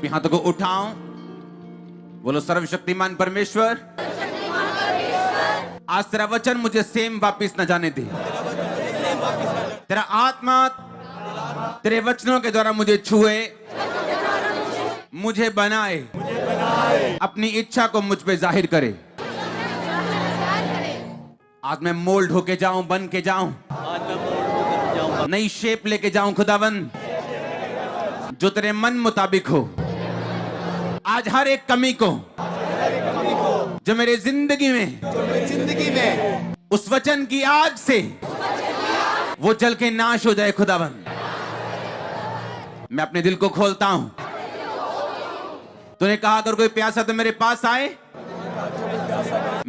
अपने हाथों को उठाओ, बोलो सर्वशक्तिमान परमेश्वर, आज तेरा वचन मुझे सेम वापिस न जाने दे। तेरा आत्मा तेरे वचनों के द्वारा मुझे छुए, मुझे बनाए, अपनी इच्छा को मुझ पे जाहिर करे। आज मैं मोल्ड होके जाऊं, बन के जाऊं, नई शेप लेके जाऊं खुदावन, जो तेरे मन मुताबिक हो। आज हर एक कमी को जो मेरे जिंदगी में उस वचन की आग से वो जल के नाश हो जाए खुदावन। मैं अपने दिल को खोलता हूं। तूने कहा अगर कोई प्यासा तो मेरे पास आए।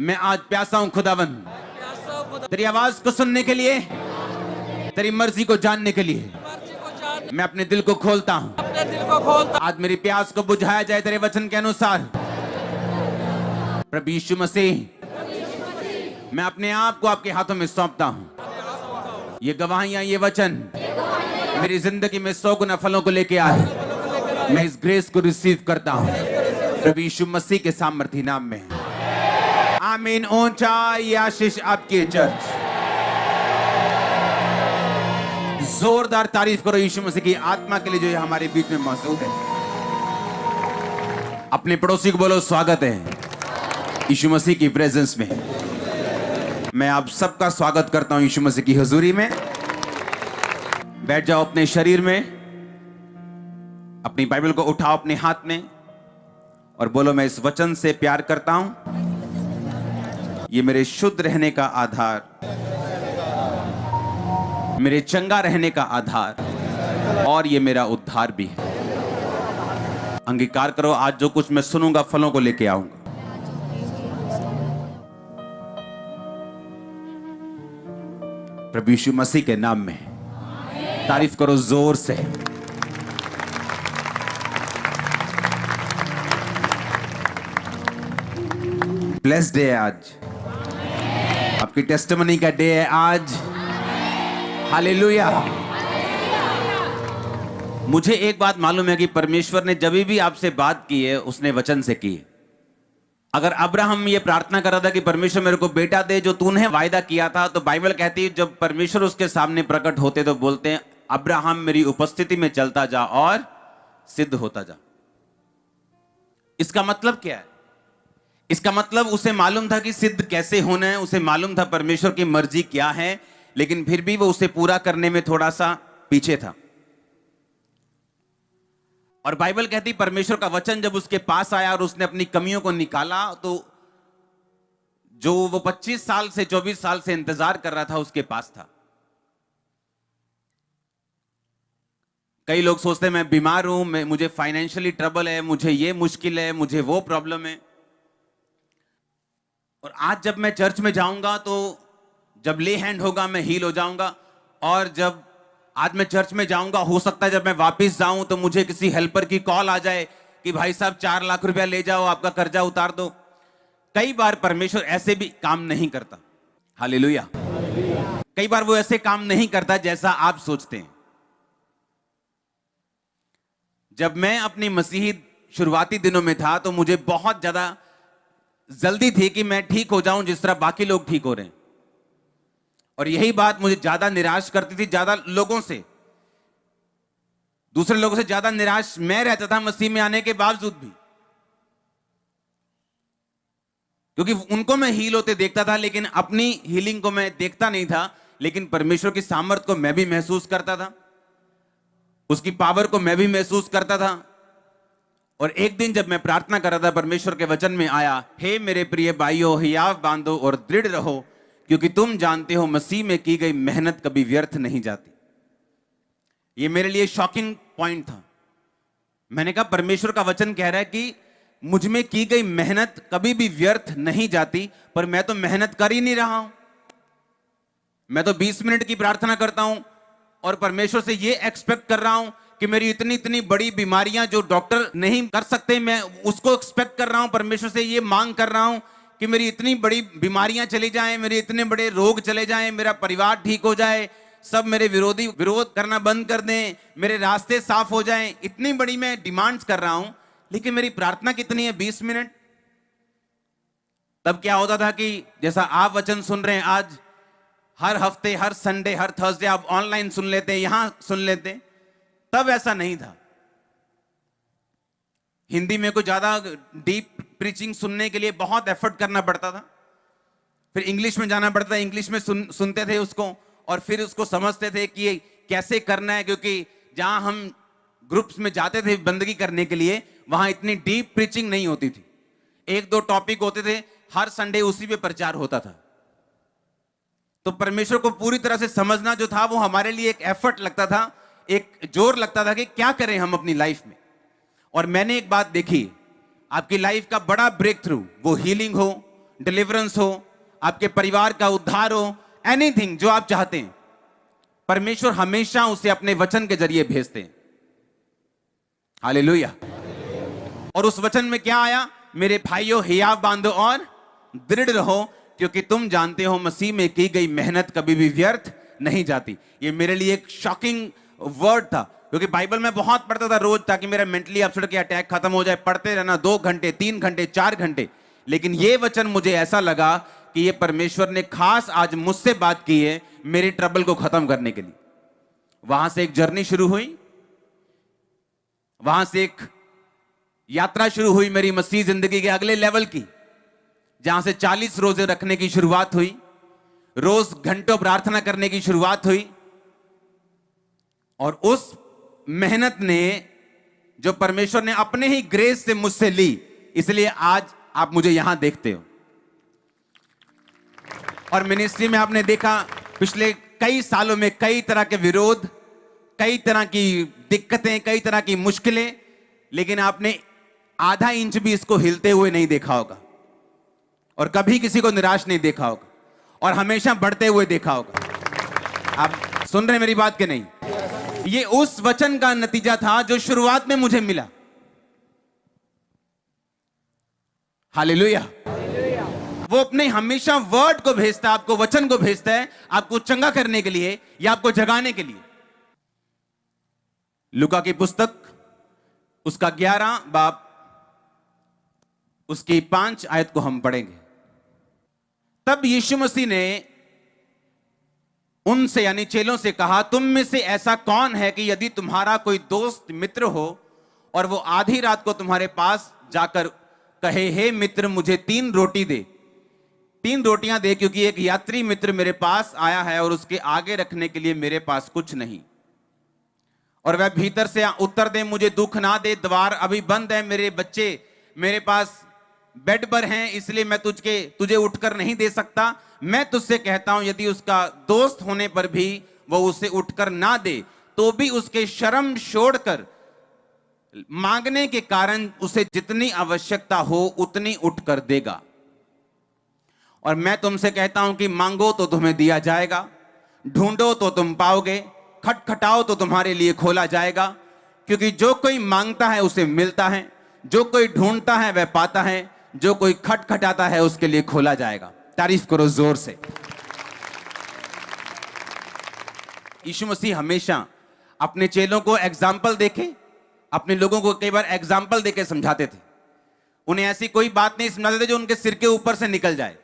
मैं आज प्यासा हूं खुदावन, तेरी आवाज को सुनने के लिए, तेरी मर्जी को जानने के लिए। मैं अपने दिल को खोलता हूं। आज मेरी प्यास को बुझाया जाए तेरे वचन के अनुसार। प्रभु यीशु मसीह, मैं अपने आप को आपके हाथों में सौंपता हूं। ये गवाहियां, ये वचन मेरी जिंदगी में 100 गुना फलों को लेके आए। मैं इस ग्रेस को रिसीव करता हूं प्रभु यीशु मसीह के सामर्थी नाम में। आमीन। ऊंचाई आशीष आपकी चर्च। जोरदार तारीफ करो यीशु मसीह की आत्मा के लिए जो हमारे बीच में मौजूद है। अपने पड़ोसी को बोलो स्वागत है यीशु मसीह की प्रेजेंस में। मैं आप सबका स्वागत करता हूं यीशु मसीह की हुजूरी में। बैठ जाओ अपने शरीर में, अपनी बाइबल को उठाओ अपने हाथ में और बोलो मैं इस वचन से प्यार करता हूं। ये मेरे शुद्ध रहने का आधार, मेरे चंगा रहने का आधार, और ये मेरा उद्धार भी है। अंगीकार करो, आज जो कुछ मैं सुनूंगा फलों को लेके आऊंगा। प्रभु यीशु मसीह के नाम में तारीफ करो जोर से। ब्लेस्ड डे आज, आपकी टेस्टिमनी का डे है आज। हालेलुया। मुझे एक बात मालूम है कि परमेश्वर ने जब भी आपसे बात की है उसने वचन से की है। अगर अब्राहम ये प्रार्थना कर रहा था कि परमेश्वर मेरे को बेटा दे जो तूने वायदा किया था, तो बाइबल कहती है जब परमेश्वर उसके सामने प्रकट होते तो बोलते हैं अब्राहम मेरी उपस्थिति में चलता जा और सिद्ध होता जा। इसका मतलब क्या है? इसका मतलब उसे मालूम था कि सिद्ध कैसे होना है, उसे मालूम था परमेश्वर की मर्जी क्या है, लेकिन फिर भी वो उसे पूरा करने में थोड़ा सा पीछे था। और बाइबल कहती परमेश्वर का वचन जब उसके पास आया और उसने अपनी कमियों को निकाला, तो जो वो 25 साल से 24 साल से इंतजार कर रहा था उसके पास था। कई लोग सोचते हैं मैं बीमार हूं, मुझे फाइनेंशियली ट्रबल है, मुझे ये मुश्किल है, मुझे वो प्रॉब्लम है। और आज जब मैं चर्च में जाऊंगा तो जब ले हैंड होगा मैं हील हो जाऊंगा। और जब आज मैं चर्च में जाऊंगा, हो सकता है जब मैं वापस जाऊं तो मुझे किसी हेल्पर की कॉल आ जाए कि भाई साहब 4 लाख रुपया ले जाओ, आपका कर्जा उतार दो। कई बार परमेश्वर ऐसे भी काम नहीं करता। हालेलुया। कई बार वो ऐसे काम नहीं करता जैसा आप सोचते हैं। जब मैं अपनी मसीही शुरुआती दिनों में था तो मुझे बहुत ज्यादा जल्दी थी कि मैं ठीक हो जाऊं जिस तरह बाकी लोग ठीक हो रहे हैं। और यही बात मुझे ज्यादा निराश करती थी, ज्यादा लोगों से, दूसरे लोगों से ज्यादा निराश मैं रहता था मसीह में आने के बावजूद भी, क्योंकि उनको मैं हील होते देखता था लेकिन अपनी हीलिंग को मैं देखता नहीं था। लेकिन परमेश्वर की सामर्थ को मैं भी महसूस करता था, उसकी पावर को मैं भी महसूस करता था। और एक दिन जब मैं प्रार्थना कर रहा था, परमेश्वर के वचन में आया, हे मेरे प्रिय भाइयों, हियाव बांधो और दृढ़ रहो, क्योंकि तुम जानते हो मसीह में की गई मेहनत कभी व्यर्थ नहीं जाती। यह मेरे लिए शॉकिंग पॉइंट था। मैंने कहा परमेश्वर का वचन कह रहा है कि मुझ में की गई मेहनत कभी भी व्यर्थ नहीं जाती, पर मैं तो मेहनत कर ही नहीं रहा हूं। मैं तो 20 मिनट की प्रार्थना करता हूं और परमेश्वर से यह एक्सपेक्ट कर रहा हूं कि मेरी इतनी इतनी बड़ी बीमारियां जो डॉक्टर नहीं कर सकते, मैं उसको एक्सपेक्ट कर रहा हूं। परमेश्वर से यह मांग कर रहा हूं कि मेरी इतनी बड़ी बीमारियां चली जाएं, मेरे इतने बड़े रोग चले जाएं, मेरा परिवार ठीक हो जाए, सब मेरे विरोधी विरोध करना बंद कर दें, मेरे रास्ते साफ हो जाएं। इतनी बड़ी मैं डिमांड्स कर रहा हूं, लेकिन मेरी प्रार्थना कितनी है? 20 मिनट। तब क्या होता था कि जैसा आप वचन सुन रहे हैं आज, हर हफ्ते, हर संडे, हर थर्सडे आप ऑनलाइन सुन लेते, यहां सुन लेते, तब ऐसा नहीं था। हिंदी में कुछ ज्यादा डीप प्रीचिंग सुनने के लिए बहुत एफर्ट करना पड़ता था, फिर इंग्लिश में जाना पड़ता था, इंग्लिश में सुनते थे उसको, और फिर उसको समझते थे कि कैसे करना है, क्योंकि जहां हम ग्रुप्स में जाते थे बंदगी करने के लिए, वहां इतनी डीप प्रीचिंग नहीं होती थी। 1-2 टॉपिक होते थे, हर संडे उसी पे प्रचार होता था। तो परमेश्वर को पूरी तरह से समझना जो था, वो हमारे लिए एक एफर्ट लगता था, एक जोर लगता था कि क्या करें हम अपनी लाइफ में। और मैंने एक बात देखी, आपकी लाइफ का बड़ा ब्रेक थ्रू, वो हीलिंग हो, डिलीवरेंस हो, आपके परिवार का उद्धार हो, एनीथिंग जो आप चाहते हैं, परमेश्वर हमेशा उसे अपने वचन के जरिए भेजते हैं। हालेलुया। और उस वचन में क्या आया? मेरे भाइयों, हियाव बांधो और दृढ़ रहो, क्योंकि तुम जानते हो मसीह में की गई मेहनत कभी भी व्यर्थ नहीं जाती। ये मेरे लिए एक शॉकिंग वर्ड था, क्योंकि बाइबल में बहुत पढ़ता था रोज, ताकि मेरा मेंटली अपसेट के अटैक खत्म हो जाए, पढ़ते रहना 2 घंटे, 3 घंटे, 4 घंटे। लेकिन ये वचन मुझे ऐसा लगा कि ये परमेश्वर ने खास आज मुझसे बात की है मेरे ट्रबल को खत्म करने के लिए। वहां से एक जर्नी शुरू हुई, वहां से एक यात्रा शुरू हुई मेरी मसीह जिंदगी के अगले लेवल की, जहां से 40 रोजे रखने की शुरुआत हुई, रोज घंटों प्रार्थना करने की शुरुआत हुई। और उस मेहनत ने, जो परमेश्वर ने अपने ही ग्रेस से मुझसे ली, इसलिए आज आप मुझे यहां देखते हो। और मिनिस्ट्री में आपने देखा पिछले कई सालों में कई तरह के विरोध, कई तरह की दिक्कतें, कई तरह की मुश्किलें, लेकिन आपने आधा इंच भी इसको हिलते हुए नहीं देखा होगा, और कभी किसी को निराश नहीं देखा होगा, और हमेशा बढ़ते हुए देखा होगा। आप सुन रहे हैं मेरी बात के नहीं? ये उस वचन का नतीजा था जो शुरुआत में मुझे मिला। हालेलुया। वो अपने हमेशा वर्ड को भेजता है, आपको वचन को भेजता है, आपको चंगा करने के लिए या आपको जगाने के लिए। लूका की पुस्तक, उसका 11 बाब, उसकी 5 आयत को हम पढ़ेंगे। तब यीशु मसीह ने उनसे यानी चेलों से कहा, तुम में से ऐसा कौन है कि यदि तुम्हारा कोई दोस्त मित्र हो और वो आधी रात को तुम्हारे पास जाकर कहे, हे मित्र मुझे 3 रोटी दे, 3 रोटियां दे, क्योंकि एक यात्री मित्र मेरे पास आया है और उसके आगे रखने के लिए मेरे पास कुछ नहीं। और वह भीतर से उत्तर दे, मुझे दुख ना दे, द्वार अभी बंद है, मेरे बच्चे मेरे पास बेड पर हैं, इसलिए मैं तुझे उठकर नहीं दे सकता। मैं तुझसे कहता हूं, यदि उसका दोस्त होने पर भी वो उसे उठकर ना दे, तो भी उसके शर्म छोड़कर मांगने के कारण उसे जितनी आवश्यकता हो उतनी उठकर देगा। और मैं तुमसे कहता हूं कि मांगो तो तुम्हें दिया जाएगा, ढूंढो तो तुम पाओगे, खटखटाओ तो तुम्हारे लिए खोला जाएगा। क्योंकि जो कोई मांगता है उसे मिलता है, जो कोई ढूंढता है वह पाता है, जो कोई खटखटाता है उसके लिए खोला जाएगा। तारीफ करो जोर से। यीशु मसीह हमेशा अपने चेलों को एग्जाम्पल देके, अपने लोगों को कई बार एग्जाम्पल देके समझाते थे। उन्हें ऐसी कोई बात नहीं समझाते थे जो उनके सिर के ऊपर से निकल जाए।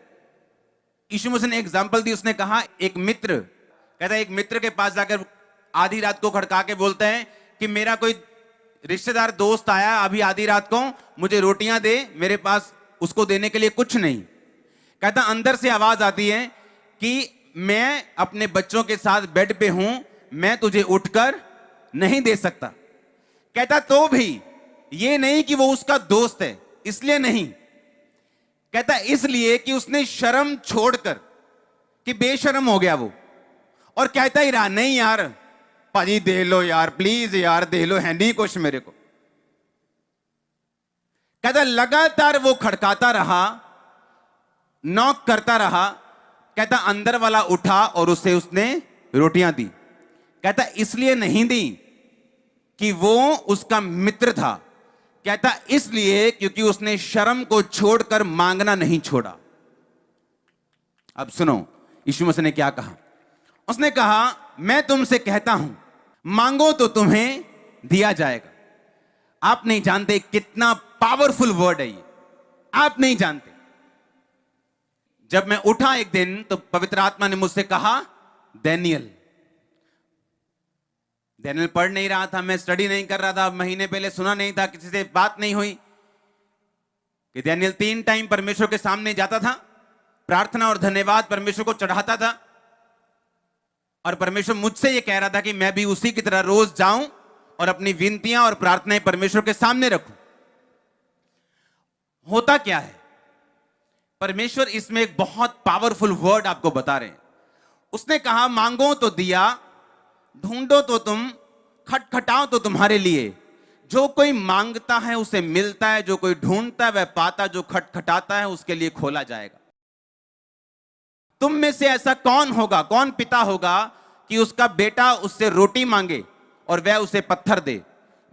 यीशु मसीह ने एग्जाम्पल दी। उसने कहा, एक मित्र कहता है, एक मित्र के पास जाकर आधी रात को खड़का के बोलते हैं कि मेरा कोई रिश्तेदार दोस्त आया अभी आधी रात को, मुझे रोटियां दे, मेरे पास उसको देने के लिए कुछ नहीं। कहता अंदर से आवाज आती है कि मैं अपने बच्चों के साथ बेड पे हूं, मैं तुझे उठकर नहीं दे सकता। कहता तो भी ये नहीं कि वो उसका दोस्त है, इसलिए नहीं। कहता इसलिए कि उसने शर्म छोड़कर, कि बेशर्म हो गया वो, और कहता ही रहा, नहीं यार भाजी दे लो यार, प्लीज यार दे लो, है नहीं कुछ मेरे को। कहता लगातार वो खड़काता रहा, नॉक करता रहा। कहता अंदर वाला उठा और उसने रोटियां दी। कहता इसलिए नहीं दी कि वो उसका मित्र था, कहता इसलिए क्योंकि उसने शर्म को छोड़कर मांगना नहीं छोड़ा। अब सुनो यीशु मसीह ने क्या कहा। उसने कहा, मैं तुमसे कहता हूं, मांगो तो तुम्हें दिया जाएगा, आप नहीं जानते कितना पावरफुल वर्ड है ये, आप नहीं जानते। जब मैं उठा एक दिन तो पवित्र आत्मा ने मुझसे कहा, डैनियल पढ़ नहीं रहा था, मैं स्टडी नहीं कर रहा था, महीने पहले सुना नहीं था, किसी से बात नहीं हुई कि डैनियल 3 टाइम परमेश्वर के सामने जाता था, प्रार्थना और धन्यवाद परमेश्वर को चढ़ाता था, और परमेश्वर मुझसे यह कह रहा था कि मैं भी उसी की तरह रोज जाऊं और अपनी विनतियां और प्रार्थनाएं परमेश्वर के सामने रखूं। होता क्या है, परमेश्वर इसमें एक बहुत पावरफुल वर्ड आपको बता रहे हैं। उसने कहा, मांगो तो दिया, ढूंढो तो तुम, खटखटाओ तो तुम्हारे लिए। जो कोई मांगता है उसे मिलता है, जो कोई ढूंढता है वह पाता, जो खटखटाता है उसके लिए खोला जाएगा। तुम में से ऐसा कौन होगा, कौन पिता होगा कि उसका बेटा उससे रोटी मांगे और वह उसे पत्थर दे,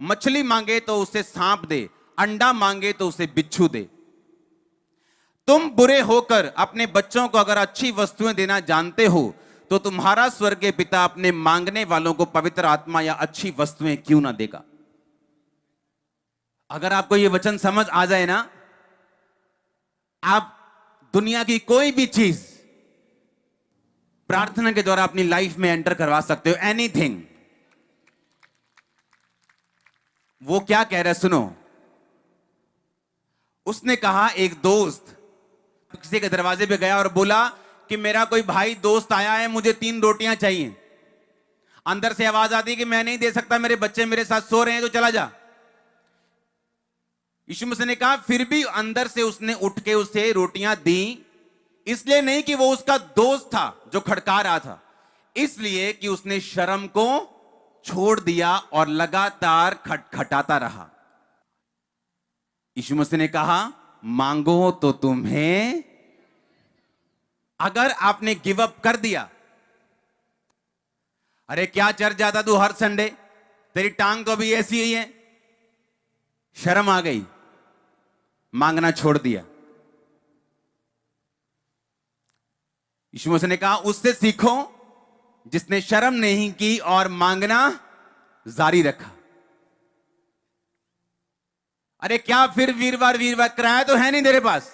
मछली मांगे तो उसे सांप दे, अंडा मांगे तो उसे बिच्छू दे। तुम बुरे होकर अपने बच्चों को अगर अच्छी वस्तुएं देना जानते हो, तो तुम्हारा स्वर्गीय पिता अपने मांगने वालों को पवित्र आत्मा या अच्छी वस्तुएं क्यों ना देगा। अगर आपको यह वचन समझ आ जाए ना, आप दुनिया की कोई भी चीज प्रार्थना के द्वारा अपनी लाइफ में एंटर करवा सकते हो, एनीथिंग। वो क्या कह रहा है सुनो। उसने कहा, एक दोस्त किसी के दरवाजे पे गया और बोला कि मेरा कोई भाई दोस्त आया है, मुझे 3 रोटियां चाहिए। अंदर से आवाज आती है कि मैं नहीं दे सकता, मेरे बच्चे मेरे साथ सो रहे हैं, तो चला जा। यीशु मसीह ने कहा, फिर भी अंदर से उसने उठ के उसे रोटियां दी, इसलिए नहीं कि वो उसका दोस्त था जो खड़का रहा था, इसलिए कि उसने शर्म को छोड़ दिया और लगातार खटखटाता रहा। यीशु मसीह ने कहा, मांगो तो तुम्हें। अगर आपने गिव अप कर दिया, अरे क्या चर्च जाता तू हर संडे, तेरी टांग तो अभी ऐसी ही है, शर्म आ गई, मांगना छोड़ दिया। यीशु मसीह ने कहा, उससे सीखो जिसने शर्म नहीं की और मांगना जारी रखा। अरे क्या फिर वीरवार किराया तो है नहीं तेरे पास,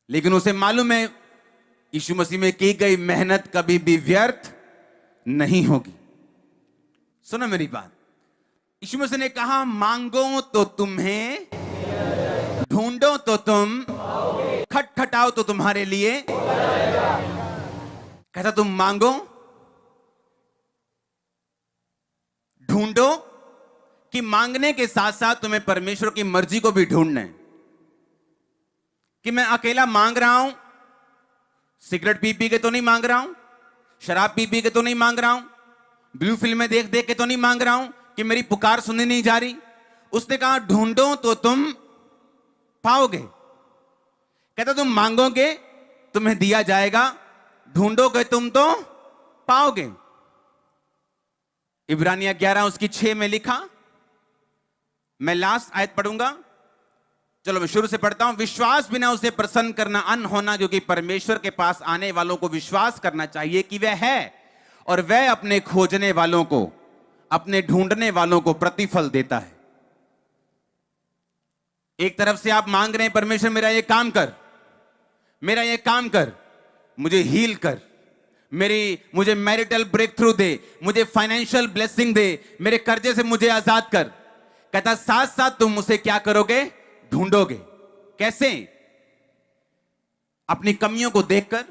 लेकिन उसे मालूम है यीशु मसीह में की गई मेहनत कभी भी व्यर्थ नहीं होगी। सुनो मेरी बात, यीशु मसीह ने कहा, मांगो तो तुम्हें, ढूंढो तो तुम, खटखटाओ तो तुम्हारे लिए। कहता तुम मांगो, ढूंढो, कि मांगने के साथ साथ तुम्हें परमेश्वर की मर्जी को भी ढूंढना है। कि मैं अकेला मांग रहा हूं, सिगरेट पी के तो नहीं मांग रहा हूं, शराब पी के तो नहीं मांग रहा हूं, ब्लू फिल्में देख के तो नहीं मांग रहा हूं कि मेरी पुकार सुनी नहीं जा रही। उसने कहा, ढूंढो तो तुम पाओगे। कहता तुम मांगोगे तुम्हें दिया जाएगा, ढूंढोगे तुम तो पाओगे। इब्रानिया 11 उसकी 6 में लिखा, मैं लास्ट आयत पढ़ूंगा, चलो मैं शुरू से पढ़ता हूं। विश्वास बिना उसे प्रसन्न करना अन्न होना, क्योंकि परमेश्वर के पास आने वालों को विश्वास करना चाहिए कि वह है, और वह अपने खोजने वालों को, अपने ढूंढने वालों को प्रतिफल देता है। एक तरफ से आप मांग रहे हैं, परमेश्वर मेरा ये काम कर, मेरा ये काम कर, मुझे हील कर, मुझे मैरिटल ब्रेक थ्रू दे, मुझे फाइनेंशियल ब्लेसिंग दे, मेरे कर्जे से मुझे आजाद कर। कहता साथ साथ तुम उसे क्या करोगे, ढूंढोगे। कैसे? अपनी कमियों को देखकर,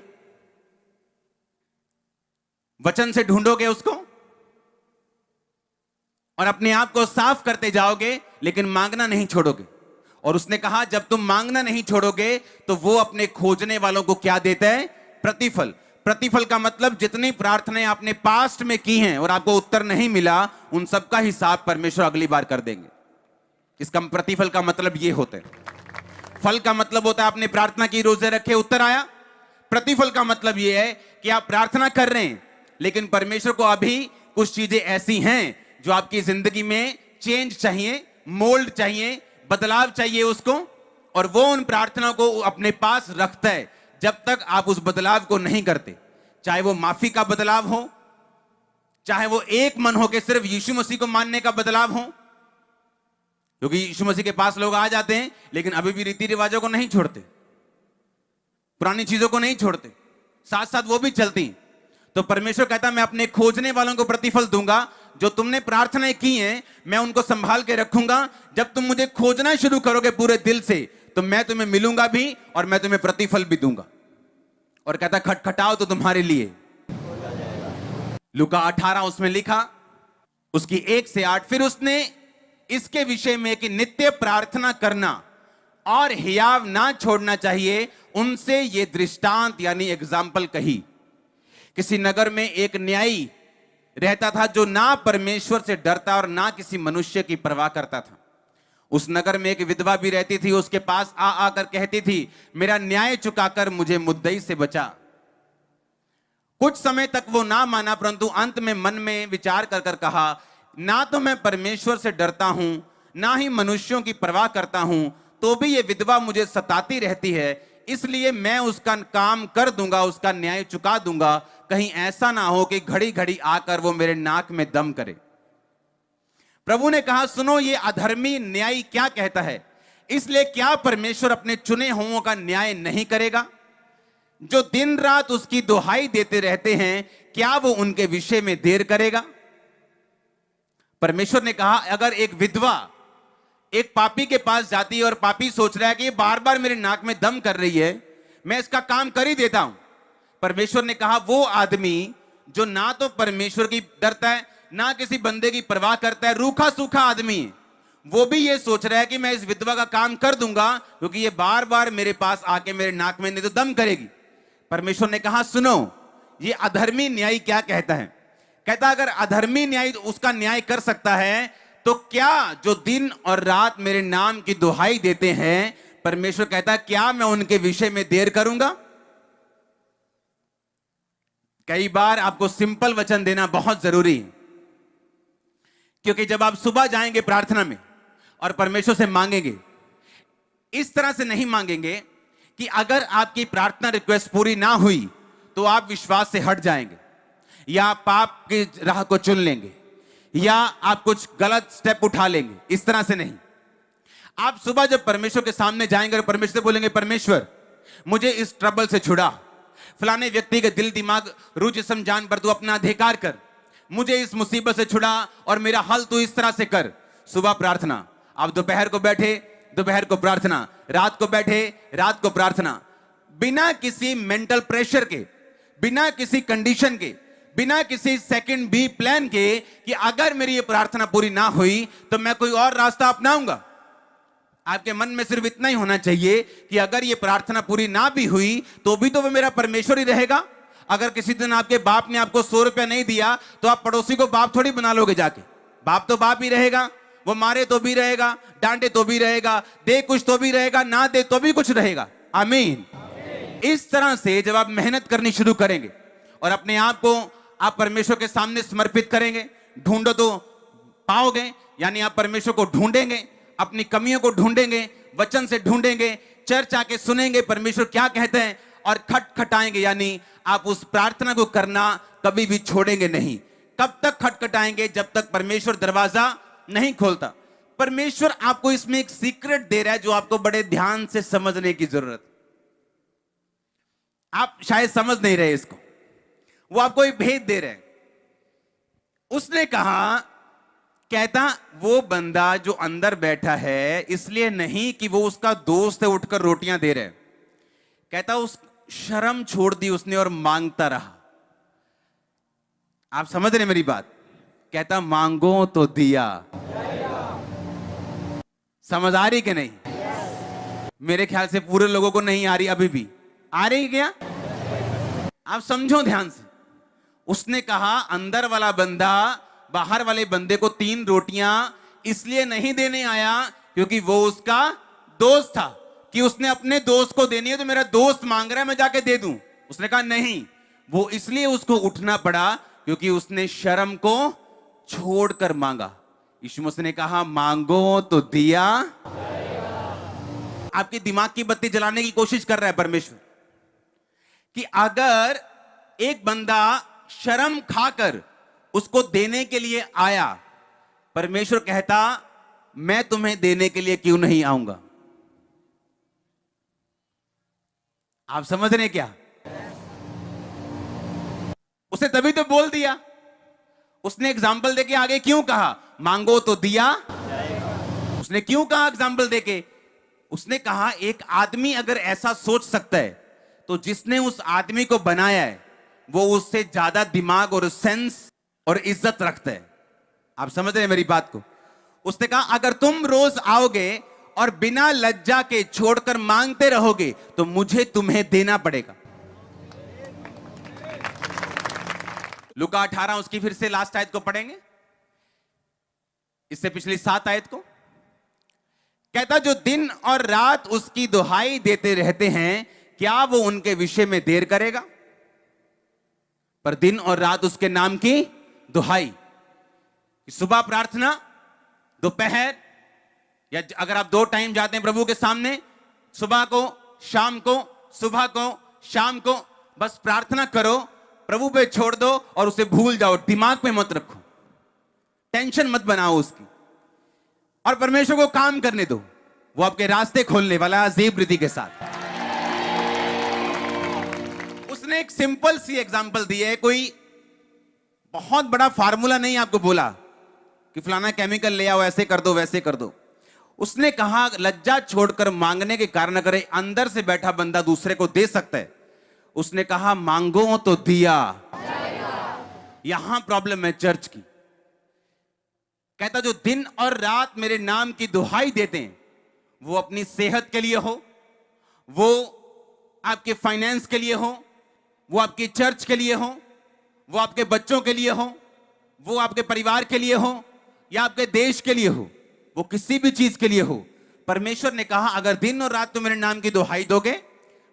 वचन से ढूंढोगे उसको, और अपने आप को साफ करते जाओगे, लेकिन मांगना नहीं छोड़ोगे। और उसने कहा, जब तुम मांगना नहीं छोड़ोगे तो वो अपने खोजने वालों को क्या देता है, प्रतिफल। प्रतिफल का मतलब जितनी प्रार्थनाएं आपने पास्ट में की हैं और आपको उत्तर नहीं मिला, उन सब का हिसाब परमेश्वर अगली बार कर देंगे। इसका प्रतिफल का मतलब ये होता है। फल का मतलब होता है आपने प्रार्थना की, रोजे रखे, उत्तर आया। प्रतिफल का मतलब ये है कि आप प्रार्थना कर रहे हैं, लेकिन परमेश्वर को अभी कुछ चीजें ऐसी हैं जो आपकी जिंदगी में चेंज चाहिए, मोल्ड चाहिए, बदलाव चाहिए उसको, और वो उन प्रार्थनाओं को अपने पास रखता है जब तक आप उस बदलाव को नहीं करते। चाहे वो माफी का बदलाव हो, चाहे वो एक मन होकर सिर्फ यीशु मसीह को मानने का बदलाव हो, क्योंकि यीशु मसीह के पास लोग आ जाते हैं लेकिन अभी भी रीति रिवाजों को नहीं छोड़ते, पुरानी चीजों को नहीं छोड़ते, साथ साथ वो भी चलती हैं। तो परमेश्वर कहता मैं अपने खोजने वालों को प्रतिफल दूंगा, जो तुमने प्रार्थनाएं की हैं मैं उनको संभाल के रखूंगा। जब तुम मुझे खोजना शुरू करोगे पूरे दिल से तो मैं तुम्हें मिलूंगा भी और मैं तुम्हें प्रतिफल भी दूंगा। और कहता खटखटाओ तो तुम्हारे लिए। लूका 18 उसमें लिखा, उसकी 1 से 8। फिर उसने इसके विषय में कि नित्य प्रार्थना करना और हियाव ना छोड़ना चाहिए, उनसे ये दृष्टांत यानी एग्जाम्पल कही। किसी नगर में एक न्यायी रहता था जो ना परमेश्वर से डरता और ना किसी मनुष्य की परवाह करता था। उस नगर में एक विधवा भी रहती थी, उसके पास आ आकर कहती थी मेरा न्याय चुकाकर मुझे मुद्दई से बचा। कुछ समय तक वो ना माना, परंतु अंत में मन में विचार कर कर कहा ना तो मैं परमेश्वर से डरता हूं ना ही मनुष्यों की परवाह करता हूं, तो भी ये विधवा मुझे सताती रहती है, इसलिए मैं उसका काम कर दूंगा, उसका न्याय चुका दूंगा। कहीं ऐसा ना हो कि घड़ी घड़ी आकर वो मेरे नाक में दम करे। प्रभु ने कहा सुनो ये अधर्मी न्यायी क्या कहता है, इसलिए क्या परमेश्वर अपने चुने हुओं का न्याय नहीं करेगा? जो दिन रात उसकी दुहाई देते रहते हैं, क्या वो उनके विषय में देर करेगा? परमेश्वर ने कहा अगर एक विधवा एक पापी के पास जाती है और पापी सोच रहा है कि ये बार बार मेरे नाक में दम कर रही है, मैं इसका काम कर ही देता हूं। परमेश्वर ने कहा वो आदमी जो ना तो परमेश्वर की डरता है ना किसी बंदे की परवाह करता है, रूखा सूखा आदमी है, वो भी ये सोच रहा है कि मैं इस विधवा का काम कर दूंगा क्योंकि ये बार बार मेरे पास आके मेरे नाक में नहीं तो दम करेगी। परमेश्वर ने कहा सुनो ये अधर्मी न्यायी क्या कहता है। कहता अगर अधर्मी न्यायी उसका न्याय कर सकता है तो क्या जो दिन और रात मेरे नाम की दुहाई देते हैं, परमेश्वर कहता है क्या मैं उनके विषय में देर करूंगा? कई बार आपको सिंपल वचन देना बहुत जरूरी है, क्योंकि जब आप सुबह जाएंगे प्रार्थना में और परमेश्वर से मांगेंगे, इस तरह से नहीं मांगेंगे कि अगर आपकी प्रार्थना रिक्वेस्ट पूरी ना हुई तो आप विश्वास से हट जाएंगे या पाप की राह को चुन लेंगे या आप कुछ गलत स्टेप उठा लेंगे। इस तरह से नहीं। आप सुबह जब परमेश्वर के सामने जाएंगे और परमेश्वर से बोलेंगे परमेश्वर मुझे इस ट्रबल से छुड़ा, फलाने व्यक्ति के दिल दिमाग रूह जिस्म जान पर तू अपना अधिकार कर, मुझे इस मुसीबत से छुड़ा और मेरा हल तू इस तरह से कर। सुबह प्रार्थना। आप दोपहर को बैठे दोपहर को प्रार्थना, रात को बैठे रात को प्रार्थना, बिना किसी मेंटल प्रेशर के, बिना किसी कंडीशन के, बिना किसी सेकंड बी प्लान के कि अगर मेरी ये प्रार्थना पूरी ना हुई तो मैं कोई और रास्ता अपनाऊंगा। आपके मन में सिर्फ इतना ही होना चाहिए कि अगर ये प्रार्थना पूरी ना भी हुई तो भी तो वो मेरा परमेश्वर ही रहेगा। अगर किसी दिन आपके बाप ने आपको 100 रुपया नहीं दिया तो आप पड़ोसी को बाप थोड़ी बना लोगे जाके। बाप तो बाप ही रहेगा, वो मारे तो भी रहेगा, डांटे तो भी रहेगा, दे कुछ तो भी रहेगा, ना दे तो भी कुछ रहेगा। आमीन। इस तरह से जब आप मेहनत करनी शुरू करेंगे और अपने आप को आप परमेश्वर के सामने समर्पित करेंगे, ढूंढो तो पाओगे, यानी आप परमेश्वर को ढूंढेंगे, अपनी कमियों को ढूंढेंगे, वचन से ढूंढेंगे, चर्च आके सुनेंगे परमेश्वर क्या कहते हैं और खटखटाएंगे, यानी आप उस प्रार्थना को करना कभी भी छोड़ेंगे नहीं। कब तक खटखटाएंगे? जब तक परमेश्वर दरवाजा नहीं खोलता। परमेश्वर आपको इसमें एक सीक्रेट दे रहा है जो आपको बड़े ध्यान से समझने की जरूरत। आप शायद समझ नहीं रहे इसको, वो आपको एक भेद दे रहे हैं। उसने कहा, कहता वो बंदा जो अंदर बैठा है इसलिए नहीं कि वो उसका दोस्त है उठकर रोटियां दे रहे, कहता उस शर्म छोड़ दी उसने और मांगता रहा। आप समझ रहे मेरी बात? कहता मांगो तो दिया। समझ आ रही कि नहीं? मेरे ख्याल से पूरे लोगों को नहीं आ रही, अभी भी आ रही क्या? आप समझो ध्यान से। उसने कहा अंदर वाला बंदा बाहर वाले बंदे को 3 रोटियां इसलिए नहीं देने आया क्योंकि वो उसका दोस्त था, कि उसने अपने दोस्त को देनी है तो मेरा दोस्त मांग रहा है मैं जाके दे दूं। उसने कहा नहीं, वो इसलिए उसको उठना पड़ा क्योंकि उसने शर्म को छोड़कर मांगा। यीशु मसीह ने कहा मांगो तो दिया। आपके दिमाग की बत्ती जलाने की कोशिश कर रहा है परमेश्वर कि अगर एक बंदा शर्म खाकर उसको देने के लिए आया, परमेश्वर कहता मैं तुम्हें देने के लिए क्यों नहीं आऊंगा? आप समझ रहे हैं क्या? उसने तभी तो बोल दिया। उसने एग्जाम्पल देके आगे क्यों कहा मांगो तो दिया? उसने क्यों कहा एग्जाम्पल देके? उसने कहा एक आदमी अगर ऐसा सोच सकता है तो जिसने उस आदमी को बनाया है वो उससे ज्यादा दिमाग और सेंस और इज्जत रखता है। आप समझ रहे हैं मेरी बात को? उसने कहा अगर तुम रोज आओगे और बिना लज्जा के छोड़कर मांगते रहोगे तो मुझे तुम्हें देना पड़ेगा। लूका 18 उसकी फिर से लास्ट आयत को पढ़ेंगे, इससे पिछली 7 आयत को। कहता जो दिन और रात उसकी दुहाई देते रहते हैं क्या वो उनके विषय में देर करेगा? पर दिन और रात उसके नाम की दुहाई, सुबह प्रार्थना, दोपहर, या अगर आप 2 टाइम जाते हैं प्रभु के सामने, सुबह को शाम को, सुबह को शाम को, बस प्रार्थना करो, प्रभु पे छोड़ दो और उसे भूल जाओ, दिमाग पे मत रखो, टेंशन मत बनाओ उसकी, और परमेश्वर को काम करने दो। वो आपके रास्ते खोलने वाला अजीब रीति के साथ। उसने एक सिंपल सी एग्जांपल दी है, कोई बहुत बड़ा फार्मूला नहीं आपको बोला कि फलाना केमिकल ले आओ, ऐसे कर दो वैसे कर दो। उसने कहा लज्जा छोड़कर मांगने के कारण अगर अंदर से बैठा बंदा दूसरे को दे सकता है, उसने कहा मांगो तो दिया। यहां प्रॉब्लम है चर्च की। कहता जो दिन और रात मेरे नाम की दुहाई देते हैं, वो अपनी सेहत के लिए हो, वो आपके फाइनेंस के लिए हो, वो आपकी चर्च के लिए हो, वो आपके बच्चों के लिए हो, वो आपके परिवार के लिए हो, या आपके देश के लिए हो, वो किसी भी चीज के लिए हो, परमेश्वर ने कहा अगर दिन और रात तुम मेरे नाम की दुहाई दोगे,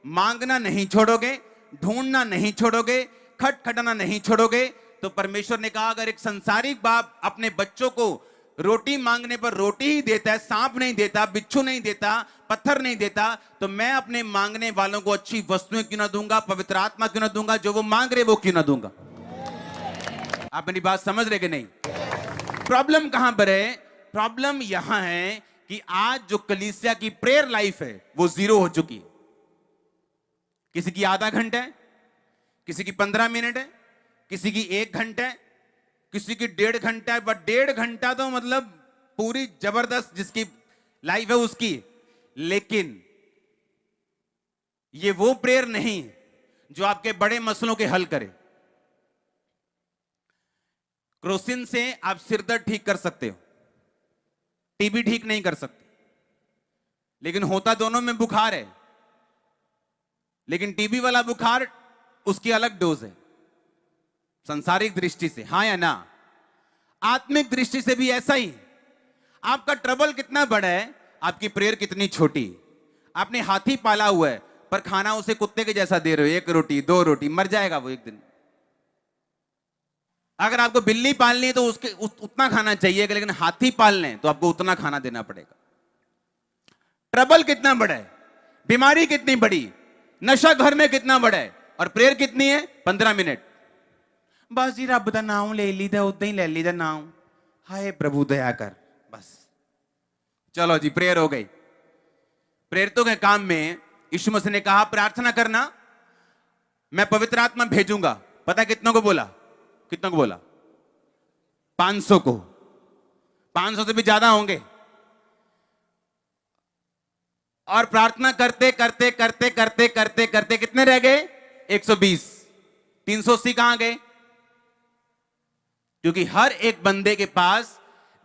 मांगना नहीं छोड़ोगे, ढूंढना नहीं छोड़ोगे, खटखटाना नहीं छोड़ोगे, तो परमेश्वर ने कहा अगर एक संसारिक बाप अपने बच्चों को रोटी मांगने पर रोटी ही देता है, सांप नहीं देता, बिच्छू नहीं देता, पत्थर नहीं देता, तो मैं अपने मांगने वालों को अच्छी वस्तुएं क्यों ना दूंगा, पवित्र आत्मा क्यों ना दूंगा, जो वो मांग रहे वो क्यों ना दूंगा? आप मेरी बात समझ रहे कि नहीं? प्रॉब्लम कहां पर है? प्रॉब्लम यहां है कि आज जो कलीसिया की प्रेयर लाइफ है वो 0 हो चुकी है। किसी की आधा घंटा है, किसी की 15 मिनट है, किसी की 1 घंटा है, किसी की 1.5 घंटा है। बट 1.5 घंटा तो मतलब पूरी जबरदस्त जिसकी लाइफ है उसकी, लेकिन ये वो प्रेयर नहीं जो आपके बड़े मसलों के हल करे। क्रोसिन से आप सिरदर्द ठीक कर सकते हो, टीबी ठीक नहीं कर सकते, लेकिन होता दोनों में बुखार है। लेकिन टीबी वाला बुखार उसकी अलग डोज है संसारिक दृष्टि से, हां या ना? आत्मिक दृष्टि से भी ऐसा ही। आपका ट्रबल कितना बड़ा है, आपकी प्रेयर कितनी छोटी। आपने हाथी पाला हुआ है पर खाना उसे कुत्ते के जैसा दे रहे हो, 1 रोटी 2 रोटी, मर जाएगा वो एक दिन। अगर आपको बिल्ली पालनी है तो उसके उतना खाना चाहिए, लेकिन हाथी पालने तो आपको उतना खाना देना पड़ेगा। ट्रबल कितना बड़ा है, बीमारी कितनी बड़ी, नशा घर में कितना बड़ा है, और प्रेयर कितनी है? 15 मिनट। बस जी रब दा नाम ले लीदा, उदा ही ले लीदा नाम, हाय प्रभु दया कर, बस चलो जी प्रेयर हो गई। प्रेयर तो के काम में यीशु मसीह ने कहा प्रार्थना करना, मैं पवित्र आत्मा भेजूंगा। पता कितनों को बोला? कितनों को बोला? 500 को। 500 से भी ज्यादा होंगे। और प्रार्थना करते करते करते करते करते करते कितने रह गए? 120। 380 कहां गए? क्योंकि हर एक बंदे के पास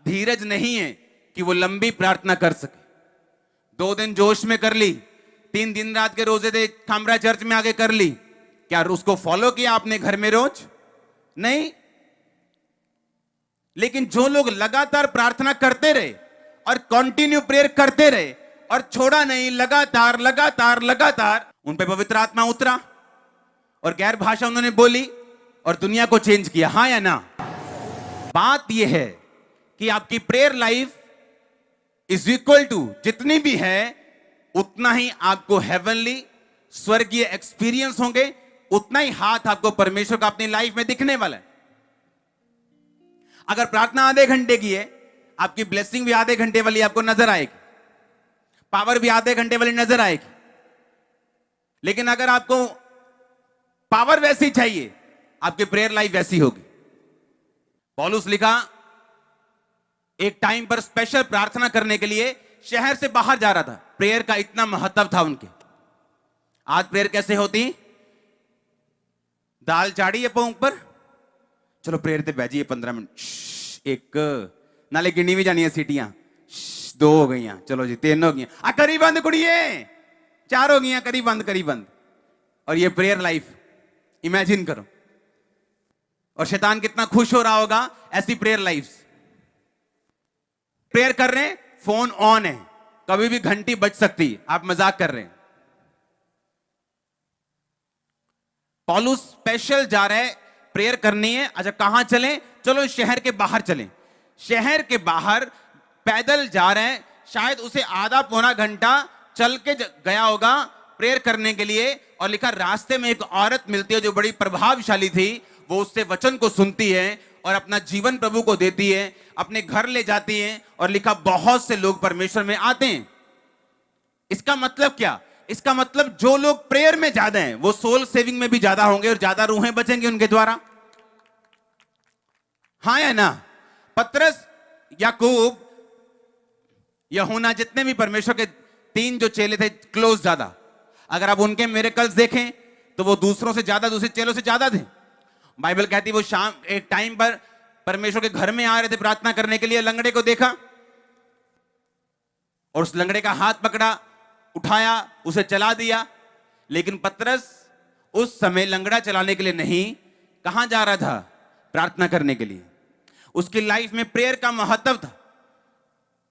धीरज नहीं है कि वो लंबी प्रार्थना कर सके। 2 दिन जोश में कर ली, 3 दिन रात के रोजे दे खामरा चर्च में आके कर ली, क्या उसको फॉलो किया आपने घर में रोज? नहीं। लेकिन जो लोग लगातार प्रार्थना करते रहे और कंटिन्यू प्रेयर करते रहे और छोड़ा नहीं, लगातार लगातार लगातार, उन पे पवित्र आत्मा उतरा और गैर भाषा उन्होंने बोली और दुनिया को चेंज किया। हां या ना? बात यह है कि आपकी prayer life is equal to जितनी भी है उतना ही आपको हेवनली स्वर्गीय एक्सपीरियंस होंगे, उतना ही हाथ आपको परमेश्वर का अपनी लाइफ में दिखने वाला है। अगर प्रार्थना आधे घंटे की है, आपकी ब्लेसिंग भी आधे घंटे वाली आपको नजर आएगी, पावर भी आधे घंटे वाली नजर आएगी। लेकिन अगर आपको पावर वैसी चाहिए, आपकी प्रेयर लाइफ वैसी होगी। पौलुस लिखा, एक टाइम पर स्पेशल प्रार्थना करने के लिए शहर से बाहर जा रहा था। प्रेयर का इतना महत्व था उनके। आज प्रेयर कैसे होती? दाल चाड़ी है पांव पर, चलो प्रेयर ते बैठिए 15 मिनट, एक नाले गिनी भी जानी है सीटियां, 2 हो गई, चलो जी 3 हो गई, करी बंद कुड़िए, 4 हो गई, करी बंद करी बंद। और ये प्रेयर लाइफ इमेजिन करो, और शैतान कितना खुश हो रहा होगा ऐसी प्रेयर लाइफ। प्रेयर कर रहे हैं, फोन ऑन है, कभी भी घंटी बज सकती है, आप मजाक कर रहे हैं। पौलुस स्पेशल जा रहे हैं, प्रेयर करनी है। अच्छा कहां चलें? चलो शहर के बाहर चलें। शहर के बाहर पैदल जा रहे हैं, शायद उसे आधा पौना घंटा चल के गया होगा प्रेयर करने के लिए। और लिखा, रास्ते में एक औरत मिलती है जो बड़ी प्रभावशाली थी। वो उससे वचन को सुनती है और अपना जीवन प्रभु को देती है, अपने घर ले जाती है। और लिखा, बहुत से लोग परमेश्वर में आते हैं। इसका मतलब क्या? इसका मतलब जो लोग प्रेयर में ज्यादा हैं वो सोल सेविंग में भी ज्यादा होंगे और ज्यादा रूहें बचेंगी उनके द्वारा। हाँ या ना? पतरस, याकूब, यूहन्ना, जितने भी परमेश्वर के 3 जो चेले थे क्लोज ज्यादा, अगर आप उनके मिरेकल्स देखें तो वो दूसरों से ज्यादा, दूसरे चेलों से ज्यादा थे। बाइबल कहती वो शाम एक टाइम पर परमेश्वर के घर में आ रहे थे प्रार्थना करने के लिए, लंगड़े को देखा और उस लंगड़े का हाथ पकड़ा, उठाया, उसे चला दिया। लेकिन पतरस उस समय लंगड़ा चलाने के लिए नहीं, कहां जा रहा था? प्रार्थना करने के लिए। उसकी लाइफ में प्रेयर का महत्व था।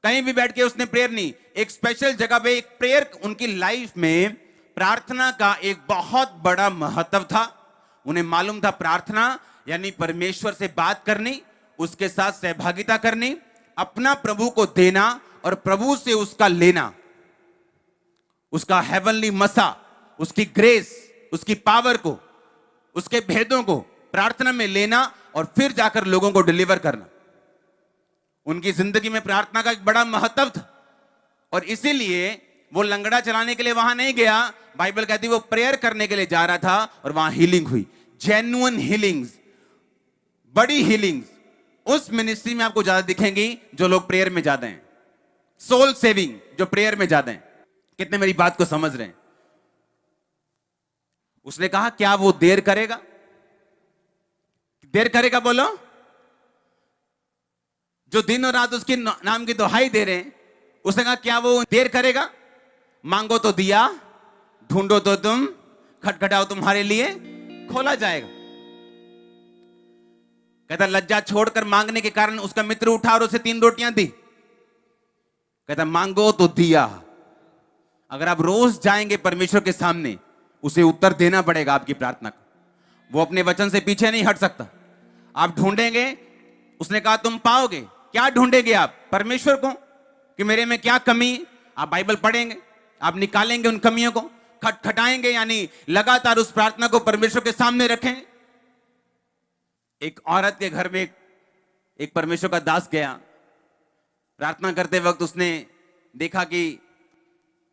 कहीं भी बैठ के उसने प्रेयर नहीं, एक स्पेशल जगह पे एक प्रेयर, उनकी लाइफ में प्रार्थना का एक बहुत बड़ा महत्व था। उन्हें मालूम था प्रार्थना यानी परमेश्वर से बात करनी, उसके साथ सहभागिता करनी, अपना प्रभु को देना और प्रभु से उसका लेना, उसका हेवनली मसा, उसकी ग्रेस, उसकी पावर को, उसके भेदों को प्रार्थना में लेना और फिर जाकर लोगों को डिलीवर करना। उनकी जिंदगी में प्रार्थना का एक बड़ा महत्व था और इसीलिए वो लंगड़ा चलाने के लिए वहां नहीं गया। बाइबल कहती वो प्रेयर करने के लिए जा रहा था और वहां हीलिंग हुई, जेन्युइन हीलिंग्स, बड़ी हीलिंग्स। उस मिनिस्ट्री में आपको ज्यादा दिखेंगी जो लोग प्रेयर में ज्यादा हैं, सोल सेविंग जो प्रेयर में ज्यादा हैं। कितने मेरी बात को समझ रहे हैं? उसने कहा क्या वो देर करेगा? देर करेगा बोलो। जो दिन और रात उसके नाम की दुहाई दे रहे हैं, उसने कहा क्या वो देर करेगा? मांगो तो दिया, ढूंढो तो तुम, खटखटाओ तुम्हारे लिए खोला जाएगा। कहता लज्जा छोड़कर मांगने के कारण उसका मित्र उठा और उसे 3 रोटियां दी। कहता मांगो तो दिया। अगर आप रोज जाएंगे परमेश्वर के सामने, उसे उत्तर देना पड़ेगा आपकी प्रार्थना का। वो अपने वचन से पीछे नहीं हट सकता। आप ढूंढेंगे, उसने कहा तुम पाओगे। क्या ढूंढेंगे आप? परमेश्वर को, कि मेरे में क्या कमी। आप बाइबल पढ़ेंगे, आप निकालेंगे उन कमियों को, खटखटाएंगे, यानी लगातार उस प्रार्थना को परमेश्वर के सामने रखें। एक औरत के घर में एक परमेश्वर का दास गया। प्रार्थना करते वक्त उसने देखा कि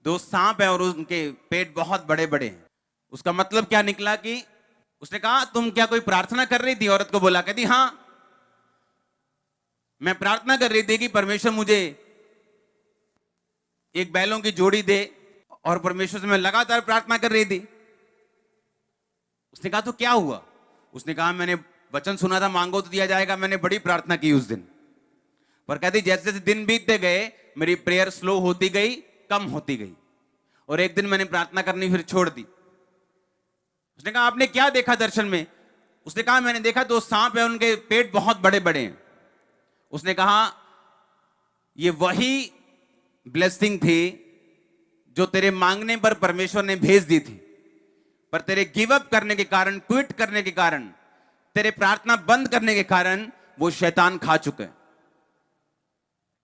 2 सांप हैं और उनके पेट बहुत बड़े बड़े हैं। उसका मतलब क्या निकला कि उसने कहा तुम क्या कोई प्रार्थना कर रही थी? औरत को बोला, कहती हां, मैं प्रार्थना कर रही थी कि परमेश्वर मुझे एक बैलों की जोड़ी दे, और परमेश्वर से मैं लगातार प्रार्थना कर रही थी। उसने कहा तो क्या हुआ? उसने कहा मैंने वचन सुना था मांगो तो दिया जाएगा, मैंने बड़ी प्रार्थना की उस दिन। पर कहती जैसे जैसे दिन बीतते गए मेरी प्रेयर स्लो होती गई, कम होती गई, और एक दिन मैंने प्रार्थना करनी फिर छोड़ दी। उसने कहा आपने क्या देखा दर्शन में? उसने कहा मैंने देखा 2 सांप है, उनके पेट बहुत बड़े बड़े हैं। उसने कहा ये वही ब्लेसिंग थी जो तेरे मांगने पर परमेश्वर ने भेज दी थी, पर तेरे गिव अप करने के कारण, क्विट करने के कारण, तेरे प्रार्थना बंद करने के कारण वो शैतान खा चुके हैं।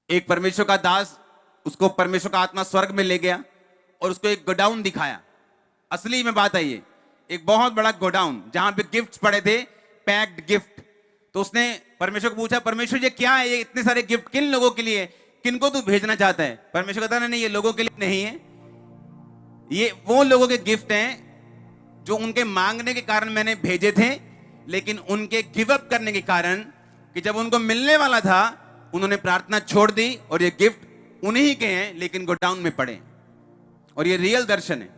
एक परमेश्वर का दास, उसको परमेश्वर का आत्मा स्वर्ग में ले गया और उसको एक गोडाउन दिखाया। असली में बात है ये, एक बहुत बड़ा गोडाउन जहां पे गिफ्ट्स पड़े थे, पैक्ड गिफ्ट। तो उसने परमेश्वर को पूछा, परमेश्वर ये क्या है, ये इतने सारे गिफ्ट किन लोगों के लिए, किनको तू भेजना चाहता है? परमेश्वर कहता नहीं, ये लोगों के लिए नहीं है, ये वो लोगों के गिफ्ट हैं जो उनके मांगने के कारण मैंने भेजे थे, लेकिन उनके गिव अप करने के कारण, कि जब उनको मिलने वाला था उन्होंने प्रार्थना छोड़ दी, और ये गिफ्ट उन्हीं के हैं लेकिन गोडाउन में पड़े। और ये रियल दर्शन है।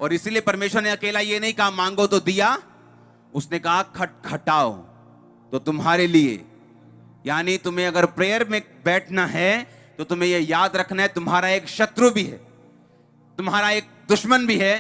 और इसीलिए परमेश्वर ने अकेला ये नहीं कहा मांगो तो दिया, उसने कहा खटखटाओ तो तुम्हारे लिए। यानी तुम्हें अगर प्रेयर में बैठना है तो तुम्हें यह याद रखना है, तुम्हारा एक शत्रु भी है, तुम्हारा एक दुश्मन भी है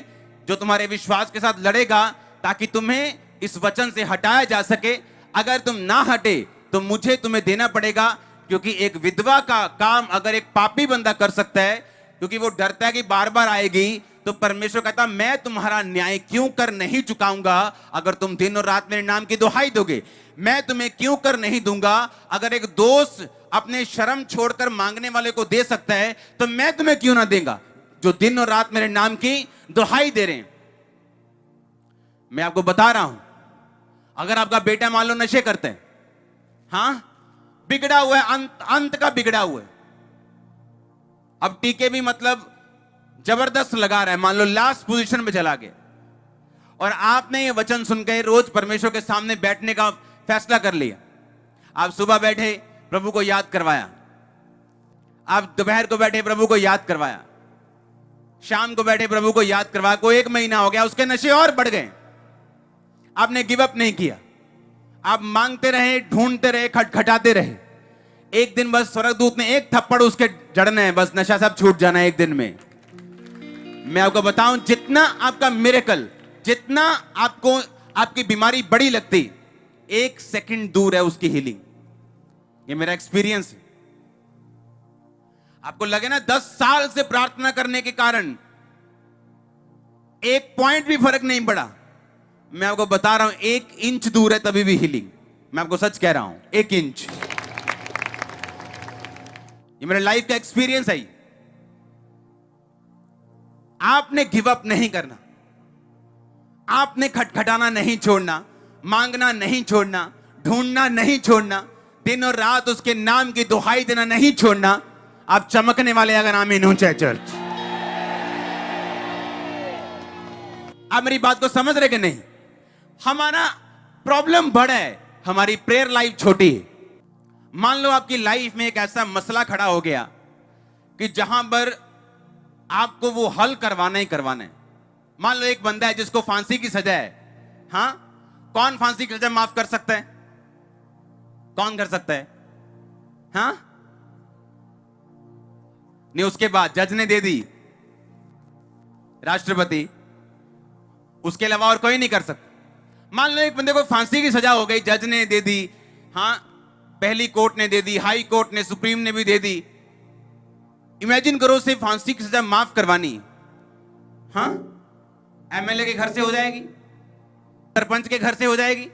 जो तुम्हारे विश्वास के साथ लड़ेगा, ताकि तुम्हें इस वचन से हटाया जा सके। अगर तुम ना हटे तो मुझे तुम्हें देना पड़ेगा, क्योंकि एक विधवा का काम अगर एक पापी बंदा कर सकता है, क्योंकि वो डरता है कि बार बार आएगी, तो परमेश्वर कहता मैं तुम्हारा न्याय क्यों कर नहीं चुकाऊंगा अगर तुम दिन और रात मेरे नाम की दुहाई दोगे। मैं तुम्हें क्यों कर नहीं दूंगा। अगर एक दोस्त अपने शर्म छोड़कर मांगने वाले को दे सकता है, तो मैं तुम्हें क्यों ना देगा जो दिन और रात मेरे नाम की दुहाई दे रहे हैं। मैं आपको बता रहा हूं, अगर आपका बेटा मान लो नशे करते हैं, हां, बिगड़ा हुआ है, अंत का बिगड़ा हुआ है, अब टीके भी मतलब जबरदस्त लगा रहा है, मान लो लास्ट पोजीशन पे चला गया, और आपने ये वचन सुनकर रोज परमेश्वर के सामने बैठने का फैसला कर लिया। आप सुबह बैठे, प्रभु को याद करवाया, आप दोपहर को बैठे, प्रभु को याद करवाया, शाम को बैठे, प्रभु को याद करवाया, कोई 1 महीना हो गया, उसके नशे और बढ़ गए, आपने गिव अप नहीं किया, आप मांगते रहे, ढूंढते रहे, खटखटाते रहे। एक दिन बस स्वर्गदूत ने एक थप्पड़ उसके जड़ना है, बस नशा सब छूट जाना है एक दिन में। मैं आपको बताऊं, जितना आपका मिरेकल, जितना आपको आपकी बीमारी बड़ी लगती, 1 सेकंड दूर है उसकी हीलिंग। ये मेरा एक्सपीरियंस है। आपको लगे ना 10 साल से प्रार्थना करने के कारण 1 पॉइंट भी फर्क नहीं पड़ा, मैं आपको बता रहा हूं 1 इंच दूर है तभी भी हीलिंग। मैं आपको सच कह रहा हूं, 1 इंच। ये मेरे लाइफ का एक्सपीरियंस है। आपने गिव अप नहीं करना, आपने खटखटाना नहीं छोड़ना, मांगना नहीं छोड़ना, ढूंढना नहीं छोड़ना, दिन और रात उसके नाम की दुहाई देना नहीं छोड़ना। आप चमकने वाले अगर आमीन हो चाहे चर्च। आप मेरी बात को समझ रहे कि नहीं? हमारा प्रॉब्लम बड़ा है, हमारी प्रेयर लाइफ छोटी है। मान लो आपकी लाइफ में एक ऐसा मसला खड़ा हो गया कि जहां पर आपको वो हल करवाना ही करवाना है। मान लो एक बंदा है जिसको फांसी की सजा है, हां, कौन फांसी की सजा माफ कर सकता है? कौन कर सकता है? हां, नहीं, उसके बाद जज ने दे दी, राष्ट्रपति, उसके अलावा और कोई नहीं कर सकता। मान लो एक बंदे को फांसी की सजा हो गई, जज ने दे दी, हां, पहली कोर्ट ने दे दी, हाई कोर्ट ने, सुप्रीम ने भी दे दी। इमेजिन करो उसे फांसी की सजा माफ करवानी, हां, एमएलए के घर से हो जाएगी, सरपंच के घर से हो जाएगी?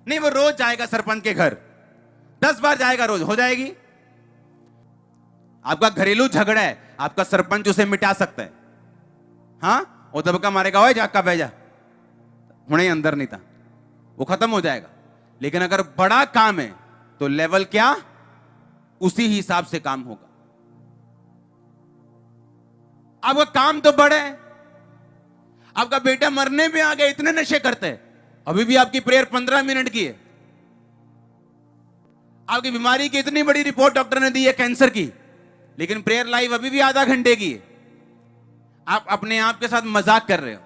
नहीं, वो रोज जाएगा सरपंच के घर, 10 बार जाएगा रोज, हो जाएगी? आपका घरेलू झगड़ा है, आपका सरपंच उसे मिटा सकता है, हां, वो दबका मारेगा, ओए जाका भेजा, हुणे अंदर नहीं था, वो खत्म हो जाएगा। लेकिन अगर बड़ा काम है तो लेवल क्या, उसी हिसाब से काम होगा। आपका काम तो बड़ा है, आपका बेटा मरने पे आ गया, इतने नशे करते हैं, अभी भी आपकी प्रेयर 15 मिनट की है। आपकी बीमारी की इतनी बड़ी रिपोर्ट डॉक्टर ने दी है, कैंसर की, लेकिन प्रेयर लाइफ अभी भी आधा घंटे की है। आप अपने आप के साथ मजाक कर रहे हो।